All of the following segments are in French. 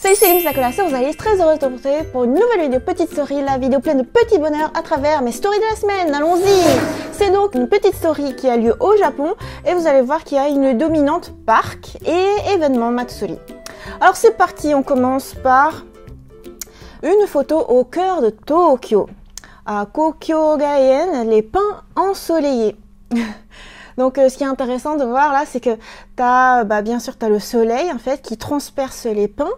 Salut, c'est Lim Sacola, c'est Rosalie, très heureuse de vous retrouver pour une nouvelle vidéo petite story, la vidéo pleine de petits bonheurs à travers mes stories de la semaine. Allons-y. C'est donc une petite story qui a lieu au Japon et vous allez voir qu'il y a une dominante parc et événement Matsuri. Alors c'est parti, on commence par une photo au cœur de Tokyo, à Kokyogaien, les pins ensoleillés. Donc ce qui est intéressant de voir là, c'est que t'as, bien sûr, t'as le soleil en fait qui transperce les pins,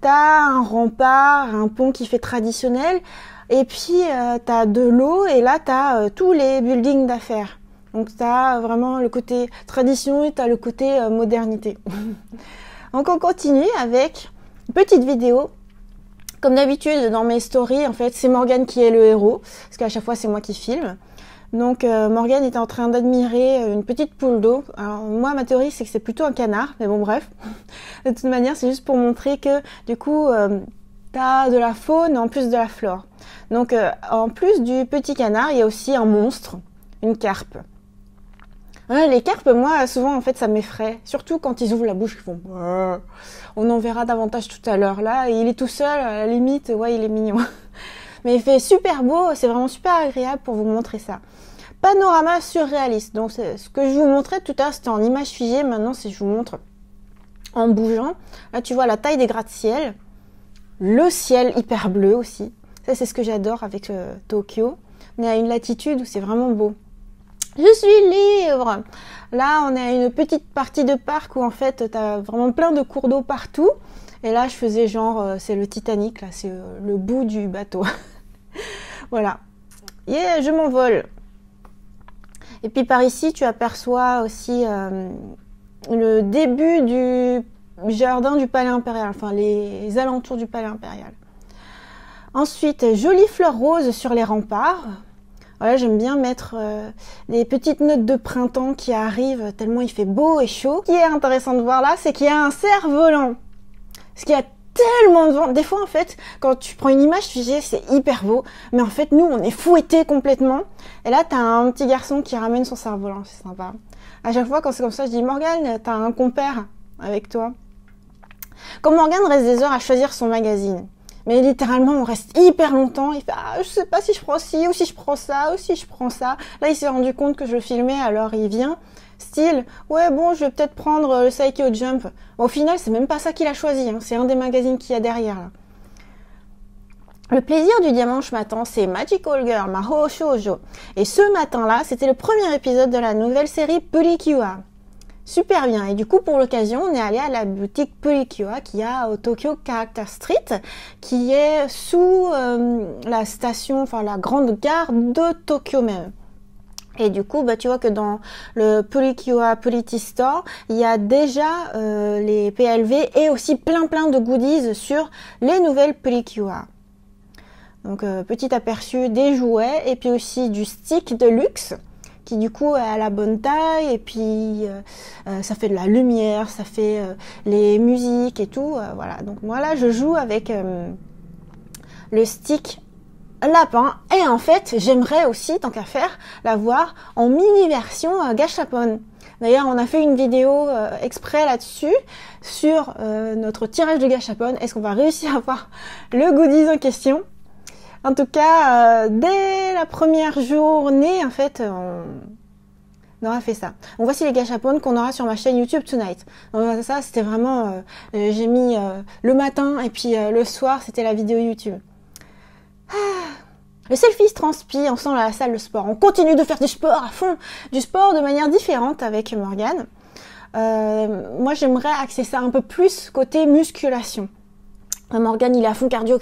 t'as un rempart, un pont qui fait traditionnel, et puis t'as de l'eau et là t'as tous les buildings d'affaires. Donc t'as vraiment le côté tradition et t'as le côté modernité. Donc on continue avec une petite vidéo. Comme d'habitude dans mes stories, en fait, c'est Morgane qui est le héros, parce qu'à chaque fois c'est moi qui filme. Donc Morgane est en train d'admirer une petite poule d'eau. Alors moi ma théorie c'est que c'est plutôt un canard, mais bon bref. De toute manière c'est juste pour montrer que du coup t'as de la faune en plus de la flore. Donc en plus du petit canard il y a aussi un monstre, une carpe. Ouais, les carpes moi souvent en fait ça m'effraie, surtout quand ils ouvrent la bouche ils font. On en verra davantage tout à l'heure. Là il est tout seul à la limite, ouais il est mignon. Mais il fait super beau, c'est vraiment super agréable pour vous montrer ça. Panorama surréaliste. Donc ce que je vous montrais tout à l'heure, c'était en image figée. Maintenant, si je vous montre en bougeant, là tu vois la taille des gratte-ciel, le ciel hyper bleu aussi. Ça c'est ce que j'adore avec Tokyo. On est à une latitude où c'est vraiment beau. Je suis libre. Là, on est à une petite partie de parc où en fait, t'as vraiment plein de cours d'eau partout. Et là, je faisais genre, c'est le Titanic, là, c'est le bout du bateau. Voilà. Yeah, je m'envole. Et puis par ici, tu aperçois aussi le début du jardin du palais impérial, enfin les alentours du palais impérial. Ensuite, jolies fleurs roses sur les remparts. Voilà, j'aime bien mettre des petites notes de printemps qui arrivent tellement il fait beau et chaud. Ce qui est intéressant de voir là, c'est qu'il y a un cerf-volant. Parce qu'il y a tellement de vent. Des fois, en fait, quand tu prends une image figée, c'est hyper beau. Mais en fait, nous, on est fouettés complètement. Et là, t'as un petit garçon qui ramène son cerf-volant. C'est sympa. À chaque fois, quand c'est comme ça, je dis, Morgane, t'as un compère avec toi. Comme Morgane reste des heures à choisir son magazine. Mais littéralement, on reste hyper longtemps. Il fait, je sais pas si je prends ci, ou si je prends ça, ou si je prends ça. Là, il s'est rendu compte que je le filmais, alors il vient. Style, ouais bon, je vais peut-être prendre le Saikyo Jump. Au final, c'est même pas ça qu'il a choisi, hein. C'est un des magazines qu'il y a derrière. Là. Le plaisir du dimanche matin, c'est Magical Girl, Mahou Shoujo. Et ce matin-là, c'était le premier épisode de la nouvelle série Purikiwa. Super bien. Et du coup, pour l'occasion, on est allé à la boutique Purikiwa qui a au Tokyo Character Street, qui est sous la station, enfin la grande gare de Tokyo même. Et du coup, tu vois que dans le Purikiwa Pretty Store, il y a déjà les PLV et aussi plein de goodies sur les nouvelles Purikiwa. Donc, petit aperçu des jouets et puis aussi du stick de luxe qui du coup est à la bonne taille et puis ça fait de la lumière, ça fait les musiques et tout. Voilà, donc moi là, je joue avec le stick lapin et en fait j'aimerais aussi tant qu'à faire l'avoir en mini version gachapon. D'ailleurs on a fait une vidéo exprès là-dessus sur notre tirage de gachapon. Est-ce qu'on va réussir à avoir le goodies en question? En tout cas dès la première journée en fait on aura fait ça. Donc voici les gachapon qu'on aura sur ma chaîne YouTube Tonight. Donc ça c'était vraiment j'ai mis le matin et puis le soir c'était la vidéo YouTube. Le selfie se transpire ensemble à la salle de sport. On continue de faire du sport à fond, du sport de manière différente avec Morgane. Moi, j'aimerais axer ça un peu plus côté musculation. Morgane, il est à fond cardio.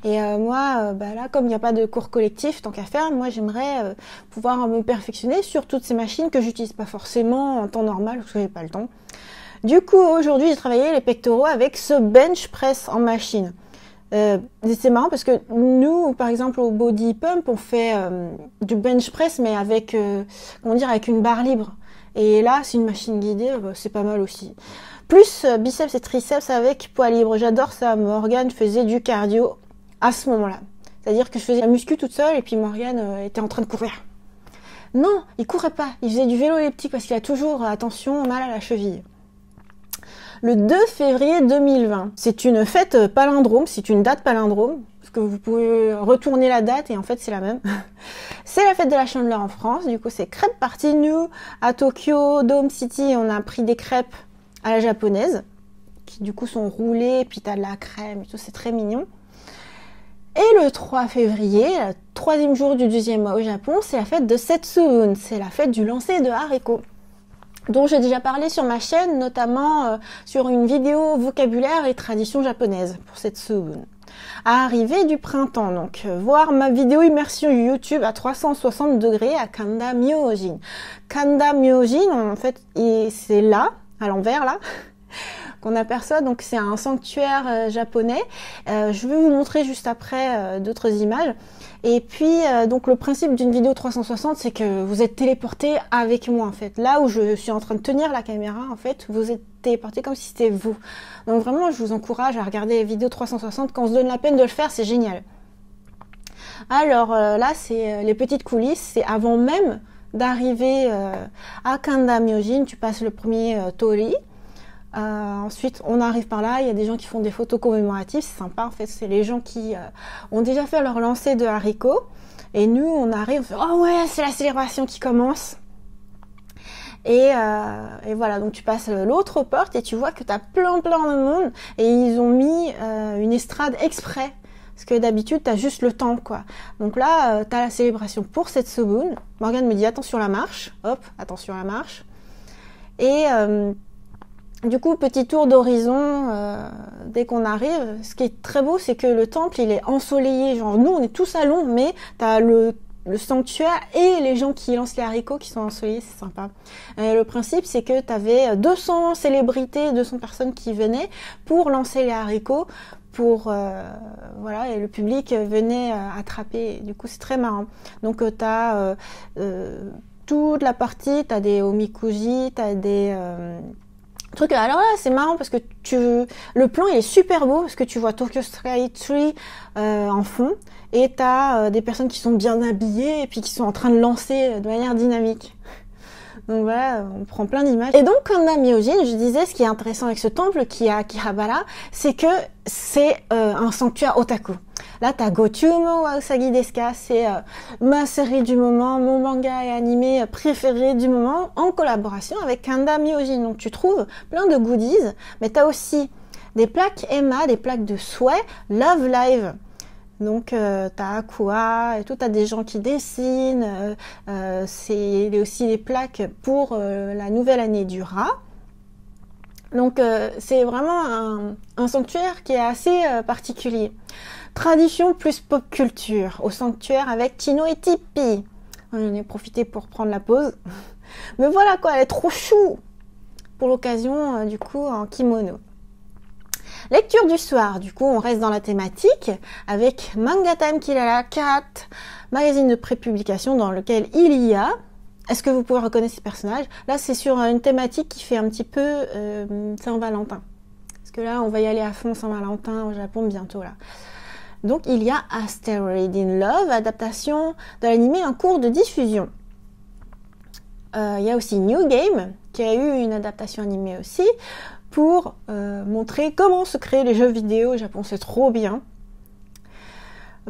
Et moi, là, comme il n'y a pas de cours collectif, tant qu'à faire, moi, j'aimerais pouvoir me perfectionner sur toutes ces machines que j'utilise pas forcément en temps normal, parce que j'ai pas le temps. Du coup, aujourd'hui, j'ai travaillé les pectoraux avec ce bench press en machine. C'est marrant parce que nous, par exemple, au body pump, on fait du bench press, mais avec, avec une barre libre. Et là, c'est une machine guidée, c'est pas mal aussi. Plus biceps et triceps avec poids libre. J'adore ça. Morgane faisait du cardio à ce moment-là. C'est-à-dire que je faisais la muscu toute seule et puis Morgane était en train de courir. Non, il courait pas. Il faisait du vélo elliptique parce qu'il a toujours, attention, mal à la cheville. le 2 février 2020. C'est une fête palindrome, c'est une date palindrome, parce que vous pouvez retourner la date et en fait c'est la même. C'est la fête de la chandeleur en France, du coup c'est crêpe party. Nous, à Tokyo Dome City, on a pris des crêpes à la japonaise, qui du coup sont roulées, puis t'as de la crème et tout, c'est très mignon. Et le 3 février, le troisième jour du 12e mois au Japon, c'est la fête de Setsubun, c'est la fête du lancer de haricots, dont j'ai déjà parlé sur ma chaîne, notamment sur une vidéo vocabulaire et traditions japonaises pour Setsubun. À arrivée du printemps, donc voir ma vidéo immersion YouTube à 360 degrés à Kanda Myojin. Kanda Myojin, en fait, c'est là, à l'envers là, qu'on aperçoit, donc c'est un sanctuaire japonais. Je vais vous montrer juste après d'autres images. Et puis donc le principe d'une vidéo 360, c'est que vous êtes téléporté avec moi en fait. Là où je suis en train de tenir la caméra, en fait, vous êtes téléporté comme si c'était vous. Donc vraiment, je vous encourage à regarder les vidéos 360 quand on se donne la peine de le faire, c'est génial. Alors là, c'est les petites coulisses, c'est avant même d'arriver à Kanda Myojin, tu passes le premier tori. Ensuite, on arrive par là, il y a des gens qui font des photos commémoratives, c'est sympa en fait, c'est les gens qui ont déjà fait leur lancer de haricots, et nous on arrive, on fait oh ouais, c'est la célébration qui commence, et voilà, donc tu passes l'autre porte et tu vois que tu as plein de monde, et ils ont mis une estrade exprès, parce que d'habitude tu as juste le temps quoi. Donc là, tu as la célébration pour Setsubun. Morgane me dit attention la marche, hop, attention la marche, et du coup, petit tour d'horizon dès qu'on arrive. Ce qui est très beau, c'est que le temple, il est ensoleillé. Genre, nous, on est tous à l'ombre, mais t'as le sanctuaire et les gens qui lancent les haricots qui sont ensoleillés, c'est sympa. Le principe, c'est que t'avais 200 célébrités, 200 personnes qui venaient pour lancer les haricots, pour voilà, et le public venait attraper. Du coup, c'est très marrant. Donc, t'as toute la partie, t'as des omikuji, t'as des truc. Alors là, c'est marrant parce que le plan il est super beau parce que tu vois Tokyo Sky Tree en fond, et t'as des personnes qui sont bien habillées et puis qui sont en train de lancer de manière dynamique. Donc voilà, on prend plein d'images. Et donc, Kanda Myojin, je disais, ce qui est intéressant avec ce temple qui est à Akihabara, c'est que c'est un sanctuaire otaku. Là, t'as Gochumo wa Usagi desu ka, c'est ma série du moment, mon manga et animé préféré du moment, en collaboration avec Kanda Myojin. Donc tu trouves plein de goodies, mais t'as aussi des plaques Emma, des plaques de souhait, Love Live. Donc t'as Aqua et tout, t'as des gens qui dessinent, c'est aussi des plaques pour la nouvelle année du rat. Donc c'est vraiment un sanctuaire qui est assez particulier. Tradition plus pop culture au sanctuaire avec Tino et Tipeee. J'en ai profité pour prendre la pause. Mais voilà quoi, elle est trop chou pour l'occasion, du coup en kimono. Lecture du soir, du coup on reste dans la thématique avec Manga Time Kilala 4, magazine de prépublication dans lequel il y a... Est-ce que vous pouvez reconnaître ces personnages? Là c'est sur une thématique qui fait un petit peu Saint-Valentin. Parce que là on va y aller à fond Saint-Valentin au Japon bientôt là. Donc il y a Asteroid in Love, adaptation de l'anime en cours de diffusion. Il y a aussi New Game, qui a eu une adaptation animée aussi, pour montrer comment se créent les jeux vidéo au Japon, c'est trop bien.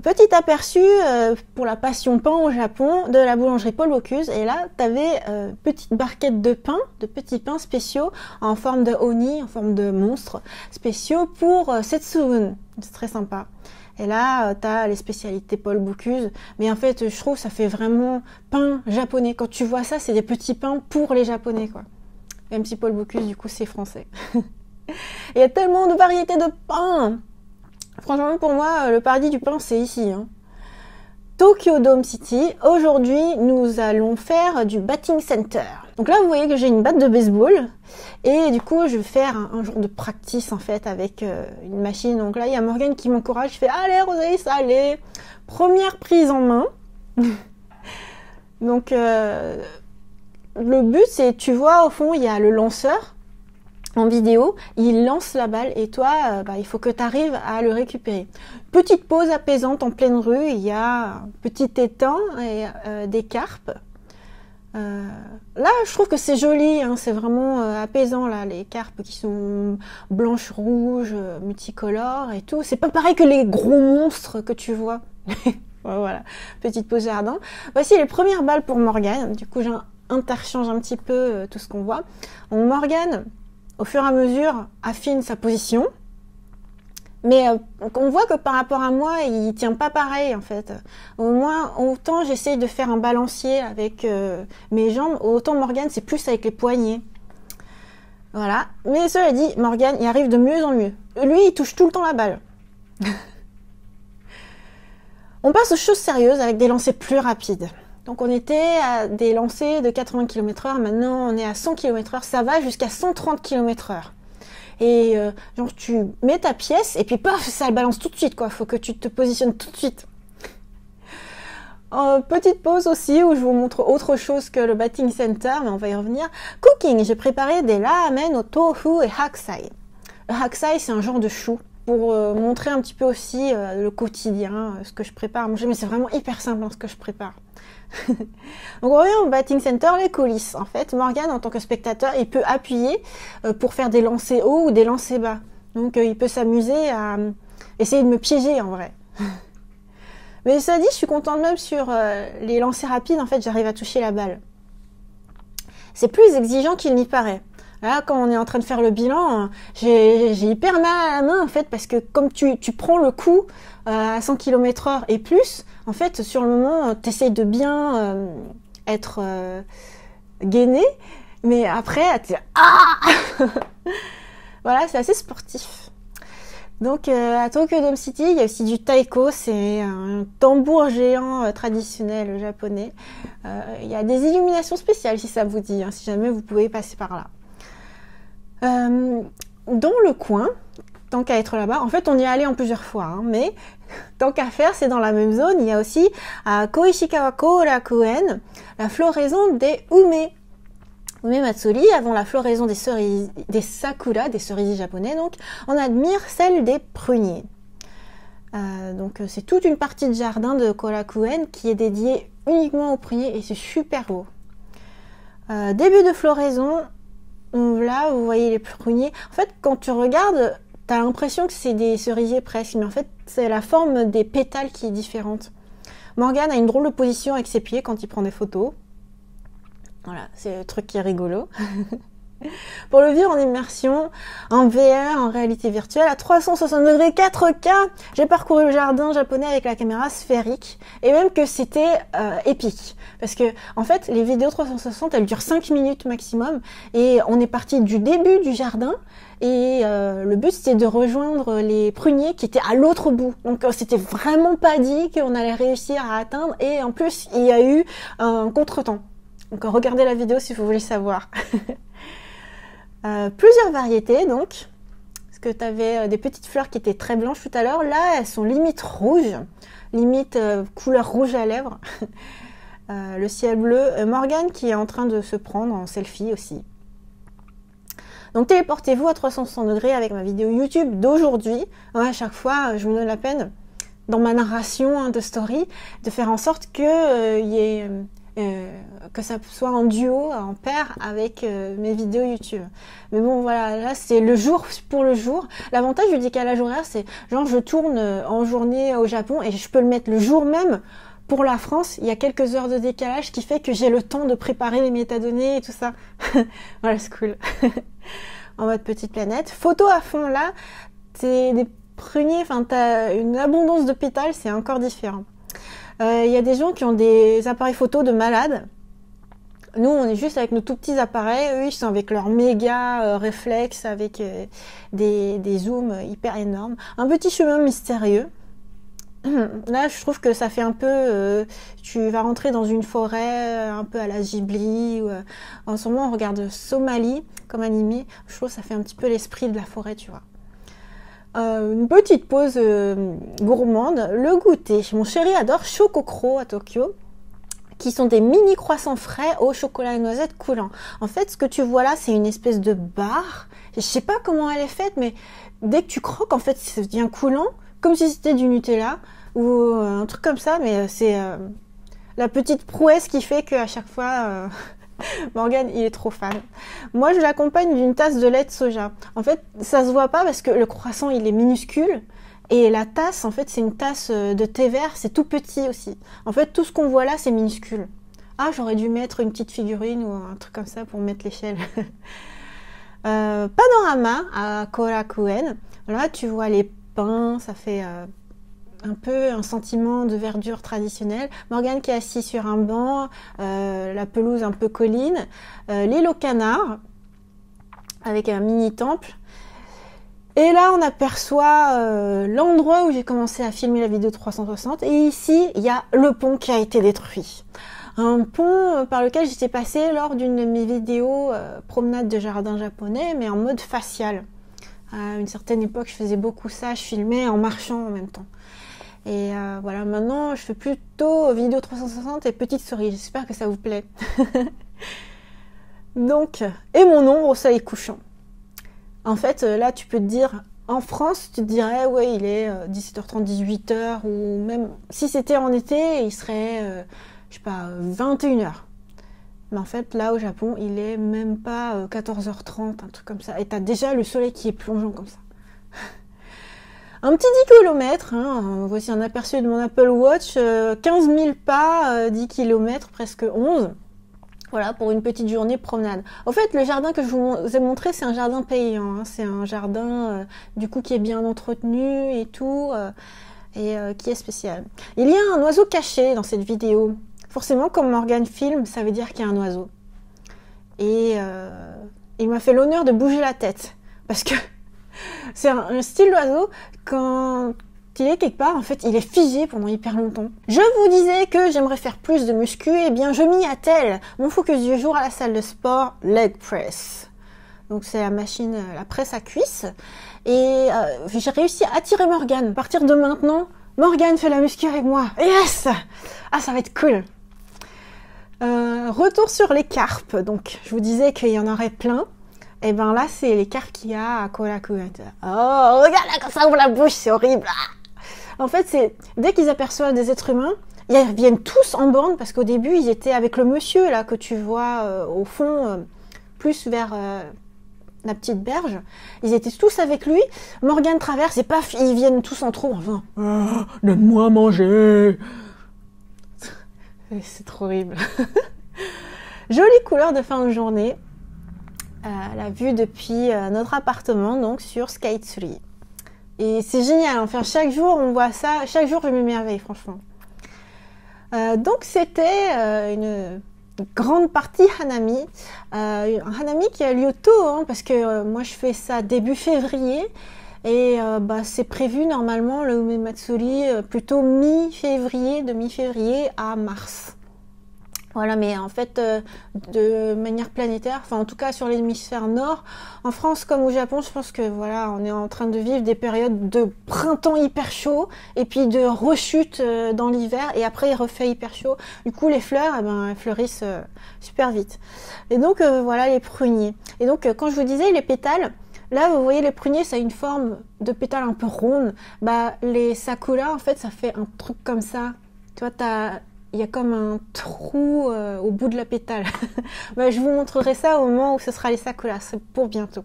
Petit aperçu pour la passion pain au Japon de la boulangerie Paul Bocuse, et là tu avais petite barquette de pain, de petits pains spéciaux en forme de oni, en forme de monstre spéciaux pour Setsubun, c'est très sympa. Et là, tu as les spécialités Paul Bocuse. Mais en fait, je trouve que ça fait vraiment pain japonais. Quand tu vois ça, c'est des petits pains pour les Japonais, quoi. Même si Paul Bocuse, du coup, c'est français. Il y a tellement de variétés de pain. Franchement, pour moi, le paradis du pain, c'est ici. Hein. Tokyo Dome City. Aujourd'hui, nous allons faire du batting center. Donc là, vous voyez que j'ai une batte de baseball. Et du coup, je vais faire un genre de practice, en fait, avec une machine. Donc là, il y a Morgane qui m'encourage. Je fais, allez, Rosalie, ça allez. Première prise en main. Donc, le but, c'est, tu vois, au fond, il y a le lanceur. En vidéo, il lance la balle et toi, il faut que tu arrives à le récupérer. Petite pause apaisante en pleine rue, il y a un petit étang et des carpes. Là, je trouve que c'est joli, hein, c'est vraiment apaisant, là, les carpes qui sont blanches, rouges, multicolores et tout. C'est pas pareil que les gros monstres que tu vois. Voilà, petite pause jardin. Voici les premières balles pour Morgane. Du coup, j'interchange un petit peu tout ce qu'on voit. Morgane, au fur et à mesure, affine sa position. Mais on voit que par rapport à moi, il tient pas pareil en fait. Au moins, autant j'essaye de faire un balancier avec mes jambes, autant Morgane c'est plus avec les poignets. Voilà. Mais cela dit, Morgane, il arrive de mieux en mieux. Lui, il touche tout le temps la balle. On passe aux choses sérieuses avec des lancers plus rapides. Donc on était à des lancers de 80 km/h, maintenant on est à 100 km/h, ça va jusqu'à 130 km/h. Et genre tu mets ta pièce et puis paf, ça balance tout de suite quoi, faut que tu te positionnes tout de suite. Petite pause aussi où je vous montre autre chose que le batting center, mais on va y revenir. Cooking, j'ai préparé des ramen au tofu et haksai. Le haksai c'est un genre de chou pour montrer un petit peu aussi le quotidien, ce que je prépare à manger, mais c'est vraiment hyper simple ce que je prépare. Donc on revient au batting center, les coulisses. En fait, Morgane en tant que spectateur, il peut appuyer pour faire des lancers hauts ou des lancers bas. Donc il peut s'amuser à essayer de me piéger en vrai. Mais ça dit, je suis contente même sur les lancers rapides, en fait j'arrive à toucher la balle. C'est plus exigeant qu'il n'y paraît. Là, quand on est en train de faire le bilan, j'ai hyper mal à la main en fait, parce que comme tu prends le coup à 100 km/h et plus, en fait, sur le moment, tu essayes de bien être gainé, mais après, tu ah voilà, c'est assez sportif. Donc, à Tokyo Dome City, il y a aussi du taiko, c'est un tambour géant traditionnel japonais. Il y a des illuminations spéciales, si ça vous dit, hein, si jamais vous pouvez passer par là. Dans le coin, tant qu'à être là-bas, en fait on y est allé en plusieurs fois, hein, mais tant qu'à faire, c'est dans la même zone, il y a aussi à Koishikawa Korakuen la floraison des Ume. Ume Matsuri, avant la floraison des sakura, des cerisiers japonais, donc on admire celle des pruniers. Donc c'est toute une partie de jardin de Korakuen qui est dédiée uniquement aux pruniers et c'est super beau. Début de floraison. Là, vous voyez les pruniers. En fait, quand tu regardes, tu as l'impression que c'est des cerisiers presque, mais en fait, c'est la forme des pétales qui est différente. Morgane a une drôle de position avec ses pieds quand il prend des photos. Voilà, c'est le truc qui est rigolo. Pour le vivre en immersion, en VR, en réalité virtuelle, à 360 degrés 4K, j'ai parcouru le jardin japonais avec la caméra sphérique, et même que c'était épique. Parce que, en fait, les vidéos 360, elles durent 5 minutes maximum, et on est parti du début du jardin, et le but c'était de rejoindre les pruniers qui étaient à l'autre bout. Donc c'était vraiment pas dit qu'on allait réussir à atteindre, et en plus, il y a eu un contretemps. Donc regardez la vidéo si vous voulez savoir. Plusieurs variétés donc, parce que tu avais des petites fleurs qui étaient très blanches tout à l'heure, là elles sont limite rouges, limite couleur rouge à lèvres. Le ciel bleu, Morgane qui est en train de se prendre en selfie aussi. Donc téléportez-vous à 360 degrés avec ma vidéo YouTube d'aujourd'hui. À chaque fois je me donne la peine dans ma narration de story de faire en sorte que y ait que ça soit en duo, en paire avec mes vidéos YouTube. Mais bon voilà, là c'est le jour pour le jour. L'avantage du décalage horaire, c'est genre je tourne en journée au Japon et je peux le mettre le jour même. Pour la France, il y a quelques heures de décalage qui fait que j'ai le temps de préparer les métadonnées et tout ça. Voilà, c'est cool. En mode petite planète. Photo à fond là, c'est des pruniers, enfin t'as une abondance de pétales, c'est encore différent. Il y a des gens qui ont des appareils photo de malades. Nous, on est juste avec nos tout petits appareils. Eux, ils sont avec leurs méga réflexes, avec des zooms hyper énormes. Un petit chemin mystérieux. Là, je trouve que ça fait un peu... tu vas rentrer dans une forêt un peu à la Ghibli. En ce moment, on regarde Somalie comme animé. Je trouve que ça fait un petit peu l'esprit de la forêt, tu vois. Une petite pause gourmande, le goûter. Mon chéri adore Shokokro à Tokyo, qui sont des mini croissants frais au chocolat et noisettes coulant. En fait, ce que tu vois là, c'est une espèce de barre. Je sais pas comment elle est faite, mais dès que tu croques, en fait, ça devient coulant, comme si c'était du Nutella ou un truc comme ça. Mais c'est la petite prouesse qui fait qu'à chaque fois, Morgane, il est trop fan. Moi, je l'accompagne d'une tasse de lait de soja. En fait, ça se voit pas parce que le croissant, il est minuscule. Et la tasse, en fait, c'est une tasse de thé vert, c'est tout petit aussi. En fait, tout ce qu'on voit là, c'est minuscule. Ah, j'aurais dû mettre une petite figurine ou un truc comme ça pour mettre l'échelle. Panorama à Korakuen. Là, tu vois les pins, ça fait un peu un sentiment de verdure traditionnelle. Morgane qui est assise sur un banc, la pelouse un peu colline, l'île aux canards avec un mini temple. Et là, on aperçoit l'endroit où j'ai commencé à filmer la vidéo 360. Et ici, il y a le pont qui a été détruit. Un pont par lequel j'étais passée lors d'une de mes vidéos promenade de jardin japonais, mais en mode facial. À une certaine époque, je faisais beaucoup ça, je filmais en marchant en même temps. Et voilà, maintenant, je fais plutôt vidéo 360 et petite souris. J'espère que ça vous plaît. Donc, et mon ombre au soleil couchant. En fait, là, tu peux te dire, en France, tu te dirais, ouais, il est 17h30, 18h, ou même, si c'était en été, il serait, je sais pas, 21h. Mais en fait, là, au Japon, il est même pas 14h30, un truc comme ça. Et t'as déjà le soleil qui est plongeant comme ça. Un petit 10 km, hein, voici un aperçu de mon Apple Watch, 15 000 pas, 10 km, presque 11. Voilà, pour une petite journée promenade. En fait, le jardin que je vous ai montré, c'est un jardin payant. Hein. C'est un jardin, du coup, qui est bien entretenu et tout, et qui est spécial. Il y a un oiseau caché dans cette vidéo. Forcément, comme Morgane filme, ça veut dire qu'il y a un oiseau. Et il m'a fait l'honneur de bouger la tête. Parce que c'est un style d'oiseau, quand il est quelque part, en fait, il est figé pendant hyper longtemps. Je vous disais que j'aimerais faire plus de muscu, et bien je m'y attelle. Mon focus du jour à la salle de sport, leg press. Donc c'est la machine, la presse à cuisse. Et j'ai réussi à attirer Morgane. À partir de maintenant, Morgane fait la muscu avec moi. Yes! Ah, ça va être cool. Retour sur les carpes. Donc je vous disais qu'il y en aurait plein. Et ben là, c'est les carpes qu'il y a à Korakuen. Oh, regarde là, comme ça ouvre la bouche, c'est horrible. En fait, c'est dès qu'ils aperçoivent des êtres humains, ils viennent tous en borne parce qu'au début, ils étaient avec le monsieur là que tu vois au fond, plus vers la petite berge. Ils étaient tous avec lui. Morgane traverse et paf, ils viennent tous en trou. Enfin, donne-moi à manger. C'est trop horrible. Jolie couleur de fin de journée. La vue depuis notre appartement, donc sur Sky Tree. Et c'est génial, enfin chaque jour on voit ça, chaque jour je m'émerveille franchement. Donc c'était une grande partie Hanami, un Hanami qui a lieu tôt, hein, parce que moi je fais ça début février, et c'est prévu normalement le Umematsuri plutôt mi-février, de mi-février à mars. Voilà, mais en fait, de manière planétaire, enfin en tout cas sur l'hémisphère nord, en France comme au Japon, je pense que voilà, on est en train de vivre des périodes de printemps hyper chaud et puis de rechute dans l'hiver et après il refait hyper chaud. Du coup, les fleurs, elles fleurissent super vite. Et donc voilà les pruniers. Et donc quand je vous disais les pétales, là vous voyez les pruniers, ça a une forme de pétales un peu ronde. Les sakura, en fait, ça fait un truc comme ça. Tu vois, il y a comme un trou au bout de la pétale. Je vous montrerai ça au moment où ce sera les sakuras, c'est pour bientôt.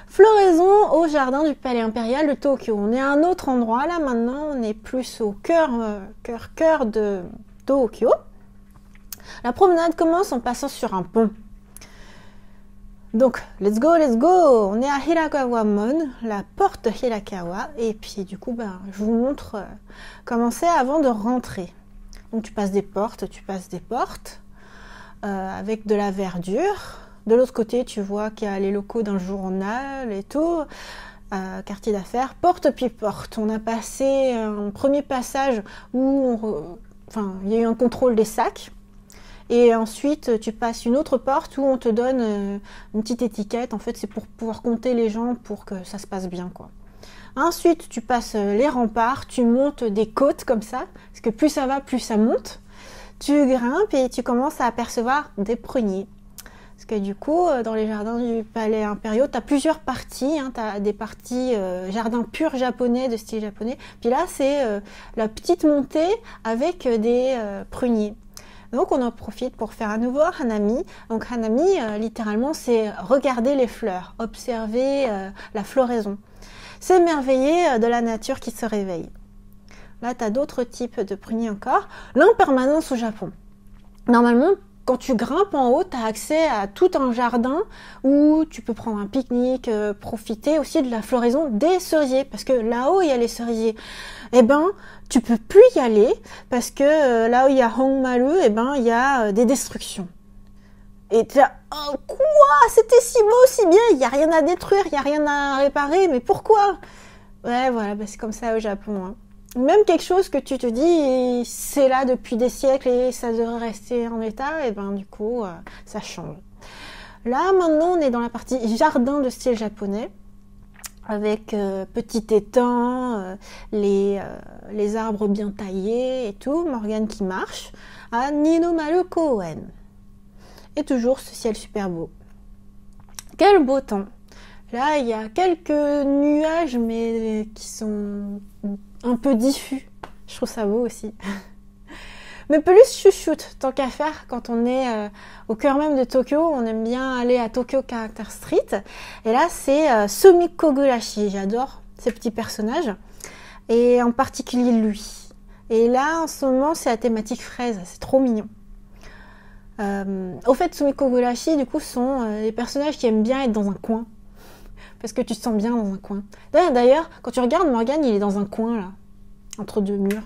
Floraison au jardin du Palais Impérial de Tokyo. On est à un autre endroit, là maintenant, on est plus au cœur de Tokyo. La promenade commence en passant sur un pont. Donc, let's go! On est à Hirakawamon, la porte Hirakawa, et puis du coup, je vous montre comment c'est avant de rentrer. Donc tu passes des portes, avec de la verdure. De l'autre côté, tu vois qu'il y a les locaux d'un journal et tout, quartier d'affaires, porte puis porte. On a passé un premier passage où il y a eu un contrôle des sacs. Et ensuite, tu passes une autre porte où on te donne une petite étiquette. En fait, c'est pour pouvoir compter les gens pour que ça se passe bien, quoi. Ensuite, tu passes les remparts, tu montes des côtes comme ça, parce que plus ça va, plus ça monte. Tu grimpes et tu commences à apercevoir des pruniers. Parce que du coup, dans les jardins du palais impériaux, tu as plusieurs parties. Hein. Tu as des parties jardins purs japonais, de style japonais. Puis là, c'est la petite montée avec des pruniers. Donc on en profite pour faire à nouveau hanami. Donc hanami, littéralement, c'est regarder les fleurs, observer la floraison. S'émerveiller de la nature qui se réveille. Là, tu as d'autres types de pruniers encore. L'impermanence au Japon. Normalement, quand tu grimpes en haut, tu as accès à tout un jardin où tu peux prendre un pique-nique, profiter aussi de la floraison des cerisiers. Parce que là-haut, il y a les cerisiers. Eh ben, tu peux plus y aller parce que là où il y a Hongmaru, eh ben, il y a des destructions. Et tu as, oh, quoi? C'était si beau, si bien, il n'y a rien à détruire, il n'y a rien à réparer, mais pourquoi? Ouais, voilà, bah, c'est comme ça au Japon. Hein. Même quelque chose que tu te dis, c'est là depuis des siècles et ça devrait rester en état, et ben du coup, ça change. Là, maintenant, on est dans la partie jardin de style japonais, avec petit étang, les arbres bien taillés et tout, Morgane qui marche, à Ninomaru Koen. Et toujours ce ciel super beau. Quel beau temps! Là, il y a quelques nuages, mais qui sont un peu diffus. Je trouve ça beau aussi. Mais plus chouchoute, tant qu'à faire, quand on est au cœur même de Tokyo, on aime bien aller à Tokyo Character Street. Et là, c'est Sumiko Gurashi. J'adore ces petits personnages. Et en particulier lui. Et là, en ce moment, c'est la thématique fraise. C'est trop mignon. Au fait, Sumiko Gurashi, du coup, sont des personnages qui aiment bien être dans un coin. Parce que tu te sens bien dans un coin. D'ailleurs, quand tu regardes Morgane, il est dans un coin, là. Entre deux murs.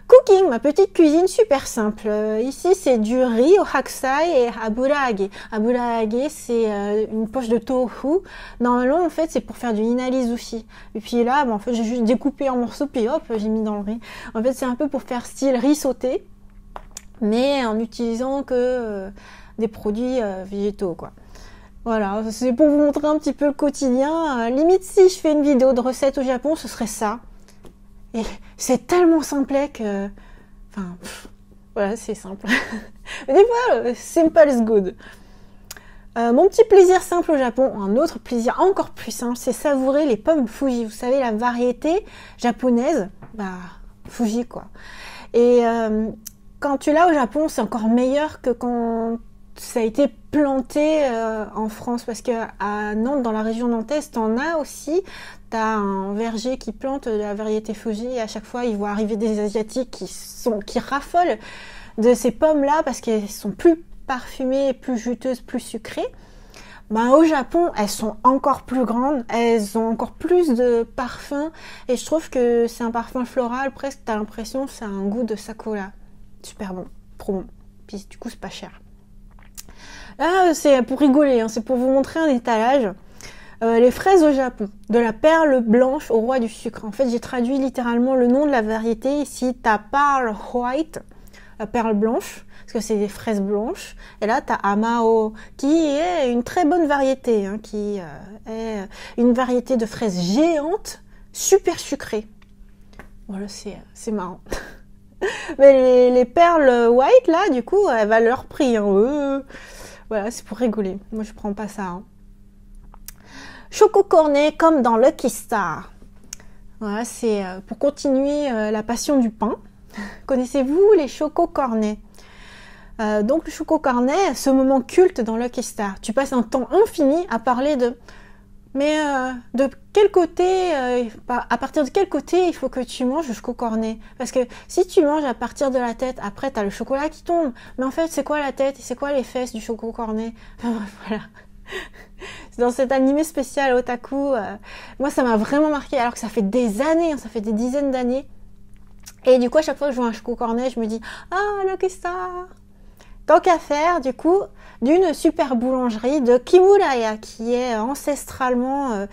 Cooking, ma petite cuisine super simple. Ici, c'est du riz au hakusai et aburage. Aburage, c'est une poche de tofu. Normalement, en fait, c'est pour faire du inarizushi. Et puis là, en fait, j'ai juste découpé en morceaux, puis hop, j'ai mis dans le riz. En fait, c'est un peu pour faire style riz sauté, mais en utilisant que des produits végétaux, quoi. Voilà, c'est pour vous montrer un petit peu le quotidien. Limite, si je fais une vidéo de recettes au Japon, ce serait ça. Et c'est tellement simplet que... Enfin, voilà, c'est simple. Mais des fois, simple is good. Mon petit plaisir simple au Japon, un autre plaisir encore plus simple, c'est savourer les pommes Fuji. Vous savez, la variété japonaise, bah, Fuji, quoi. Et quand tu l'as au Japon, c'est encore meilleur que quand ça a été planté en France, parce que à Nantes, dans la région nantaise, t'en as aussi. T'as un verger qui plante de la variété Fuji et à chaque fois, ils voient arriver des Asiatiques qui raffolent de ces pommes-là parce qu'elles sont plus parfumées, plus juteuses, plus sucrées. Ben, au Japon, elles sont encore plus grandes, elles ont encore plus de parfum et je trouve que c'est un parfum floral, presque t'as l'impression que ça a un goût de sakura. Super bon, trop bon. Puis du coup, c'est pas cher. Là, c'est pour rigoler, hein, c'est pour vous montrer un étalage. Les fraises au Japon, de la perle blanche au roi du sucre. En fait, j'ai traduit littéralement le nom de la variété. Ici, t'as Pearl White, la perle blanche, parce que c'est des fraises blanches. Et là, t'as Amao, qui est une très bonne variété, hein, qui est une variété de fraises géantes, super sucrées. Voilà, c'est marrant. Mais les perles white, là, du coup, elles valent leur prix. Hein. Voilà, c'est pour rigoler. Moi, je prends pas ça. Hein. Choco cornet comme dans Lucky Star. Voilà, c'est pour continuer la passion du pain. Connaissez-vous les choco cornets? Donc le choco cornet, ce moment culte dans Lucky Star. Tu passes un temps infini à parler de... Mais de quel côté, à partir de quel côté il faut que tu manges le choco cornet? Parce que si tu manges à partir de la tête, après tu as le chocolat qui tombe. Mais en fait, c'est quoi la tête et c'est quoi les fesses du choco cornet? Enfin, voilà. Dans cet animé spécial Otaku, moi ça m'a vraiment marqué alors que ça fait des années, hein, ça fait des dizaines d'années. Et du coup à chaque fois que je vois un choco cornet, je me dis ah Lucky Star. Tant qu'à faire du coup d'une super boulangerie de Kimuraya qui est ancestralement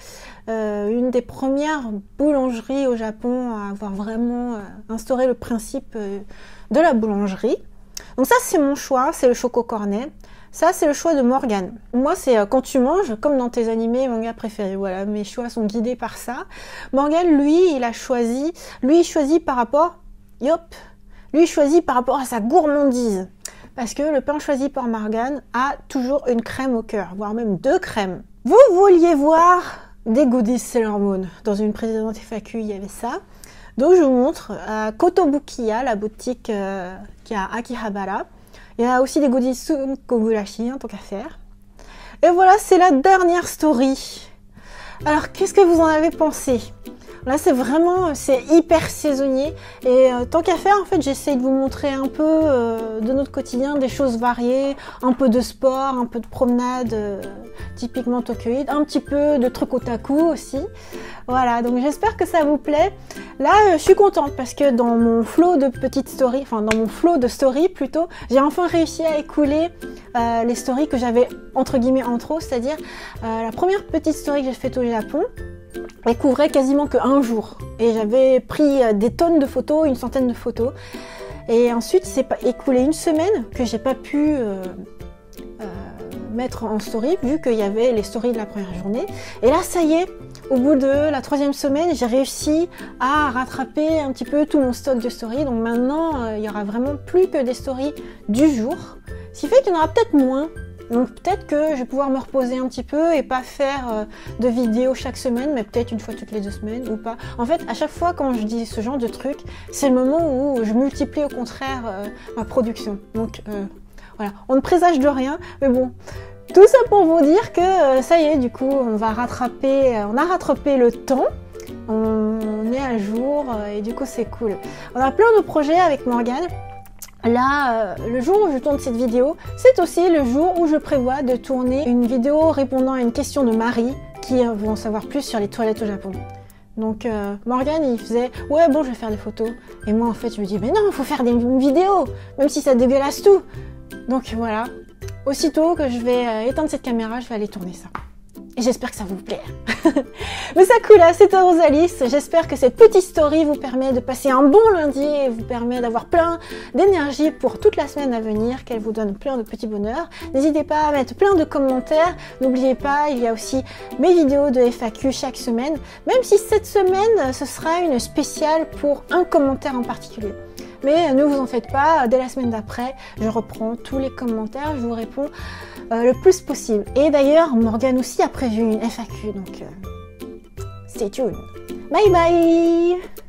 une des premières boulangeries au Japon à avoir vraiment instauré le principe de la boulangerie. Donc ça c'est mon choix, c'est le choco cornet. Ça, c'est le choix de Morgane. Moi, c'est quand tu manges, comme dans tes animés et mangas préférés. Voilà, mes choix sont guidés par ça. Morgane, lui, il choisit par rapport... Lui, il choisit par rapport à sa gourmandise. parce que le pain choisi par Morgane a toujours une crème au cœur, voire même 2 crèmes. Vous vouliez voir des goodies Sailor Moon. Dans une précédente FAQ, il y avait ça. Donc je vous montre à Kotobukiya, la boutique qui est à Akihabara. Il y a aussi des goodies Kogurashi, en tant qu'à faire. Et voilà, c'est la dernière story. Alors, qu'est-ce que vous en avez pensé? Là, c'est hyper saisonnier. Et tant qu'à faire, en fait, j'essaye de vous montrer un peu de notre quotidien, des choses variées, un peu de sport, un peu de promenade, typiquement tokyoïde, un petit peu de trucs otaku aussi. Voilà, donc j'espère que ça vous plaît. Là, je suis contente parce que dans mon flow de petites stories, enfin dans mon flow de stories plutôt, j'ai enfin réussi à écouler les stories que j'avais entre guillemets en trop, c'est-à-dire la première petite story que j'ai faite au Japon, elle couvrait quasiment que 1 jour. Et j'avais pris des tonnes de photos, une centaine de photos. Et ensuite, c'est écoulé 1 semaine que j'ai pas pu mettre en story, vu qu'il y avait les stories de la première journée. Et là, ça y est, au bout de la 3e semaine, j'ai réussi à rattraper un petit peu tout mon stock de stories. Donc maintenant, il y aura vraiment plus que des stories du jour. Ce qui fait qu'il y en aura peut-être moins. Donc peut-être que je vais pouvoir me reposer un petit peu et pas faire de vidéos chaque semaine, mais peut-être une fois toutes les 2 semaines ou pas. En fait, à chaque fois quand je dis ce genre de truc, c'est le moment où je multiplie au contraire ma production. Donc voilà, on ne présage de rien, mais bon. Tout ça pour vous dire que ça y est, du coup, on a rattrapé le temps. On est à jour et du coup c'est cool. On a plein de projets avec Morgane. Là, le jour où je tourne cette vidéo, c'est aussi le jour où je prévois de tourner une vidéo répondant à une question de Marie qui veut en savoir plus sur les toilettes au Japon. Donc Morgane, il faisait « Ouais, bon, je vais faire des photos. » Et moi, en fait, je me dis « Mais non, il faut faire une vidéo, même si ça dégueulasse tout. » Donc voilà, aussitôt que je vais éteindre cette caméra, je vais aller tourner ça. Et j'espère que ça vous plaît. Mais ça cool, c'était Rosalis. J'espère que cette petite story vous permet de passer un bon lundi et vous permet d'avoir plein d'énergie pour toute la semaine à venir, qu'elle vous donne plein de petits bonheurs. N'hésitez pas à mettre plein de commentaires. N'oubliez pas, il y a aussi mes vidéos de FAQ chaque semaine, même si cette semaine, ce sera une spéciale pour un commentaire en particulier. Mais ne vous en faites pas, dès la semaine d'après, je reprends tous les commentaires, je vous réponds le plus possible. Et d'ailleurs, Morgane aussi a prévu une FAQ, donc stay tuned. Bye bye!